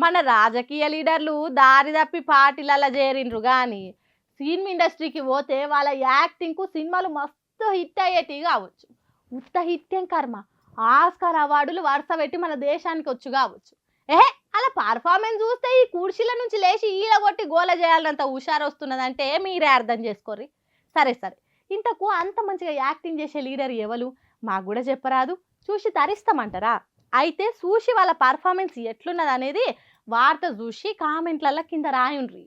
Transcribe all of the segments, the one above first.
మన రాజకీయ లీడర్లు దారి తప్పి పార్టీలలో చేరిండ్రు కానీ సినిమా ఇండస్ట్రీకి పోతే వాళ్ళ యాక్టింగ్కు సినిమాలు మస్తు హిట్ అయ్యేటివి కావచ్చు. ఉత్త హిట్ ఏం కర్మ, ఆస్కార్ అవార్డులు వరుస పెట్టి మన దేశానికి వచ్చు కావచ్చు. అలా పర్ఫార్మెన్స్ చూస్తే ఈ కుర్చీల నుంచి లేచి ఈల కొట్టి గోల చేయాలంత హుషారు వస్తున్నదంటే మీరే అర్థం చేసుకోర్రి. సరే సరే, ఇంతకు అంత మంచిగా యాక్టింగ్ చేసే లీడర్ ఎవరు మాకు కూడా చెప్పరాదు, చూసి తరిస్తామంటారా? అయితే చూసి వాళ్ళ పర్ఫార్మెన్స్ ఎట్లున్నది అనేది వార్త చూసి కామెంట్లలో కింద రాయుండ్రి.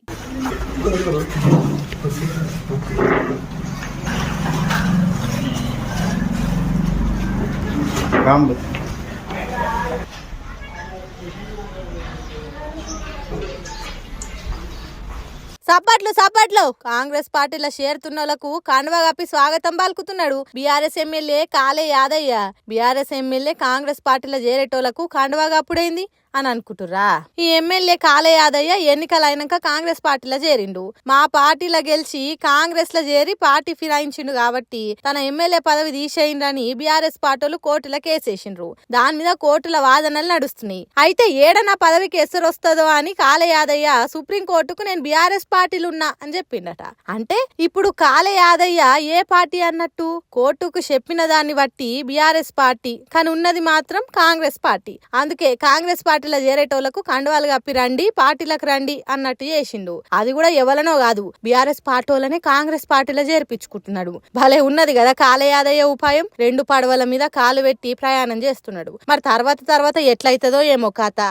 సప్పట్లు సప్పట్లు కాంగ్రెస్ పార్టీలో చేరుతున్నోళ్లకు కండువా కప్పి స్వాగతం పలుకుతున్నాడు BRS MLA కాళే Yadaiah. BRS MLA Congress పార్టీలో చేరేటోళ్లకు కండువా కప్పుడైంది అని అనుకుంటుర్రా? ఈ ఎమ్మెల్యే కాళే యాదయ్య ఎన్నికలు అయినాక కాంగ్రెస్ పార్టీలో చేరిండు. మా పార్టీలో గెలిచి కాంగ్రెస్ లో చేరి పార్టీ ఫిరాయించిండు కాబట్టి తన ఎమ్మెల్యే పదవి తీసేయండి బీఆర్ఎస్ పార్టీలు కోర్టులో కేసేసిండ్రు. దాని మీద కోర్టుల వాదనలు నడుస్తున్నాయి. అయితే ఏడనా పదవికి ఎసరు వస్తుందో అని కాళే యాదయ్య సుప్రీంకోర్టుకు నేను బీఆర్ఎస్ పార్టీలు ఉన్నా అని చెప్పిండట. అంటే ఇప్పుడు కాళే యాదయ్య ఏ పార్టీ అన్నట్టు? కోర్టుకు చెప్పిన దాన్ని బట్టి బీఆర్ఎస్ పార్టీ, కానీ ఉన్నది మాత్రం కాంగ్రెస్ పార్టీ. అందుకే కాంగ్రెస్ పార్టీలో చేరేటోళ్లకు కండువాలు కప్పి రండి, పార్టీలకు రండి అన్నట్టు చేసిండు. అది కూడా ఎవలనో కాదు, బీఆర్ఎస్ పార్టీలనే కాంగ్రెస్ పార్టీలో చేర్పించుకుంటున్నాడు. భలే ఉన్నది కదా కాళే యాదయ్య ఉపాయం. 2 పడవల మీద కాలు పెట్టి ప్రయాణం చేస్తున్నాడు. మరి తర్వాత ఎట్లయితదో ఏమో కథ.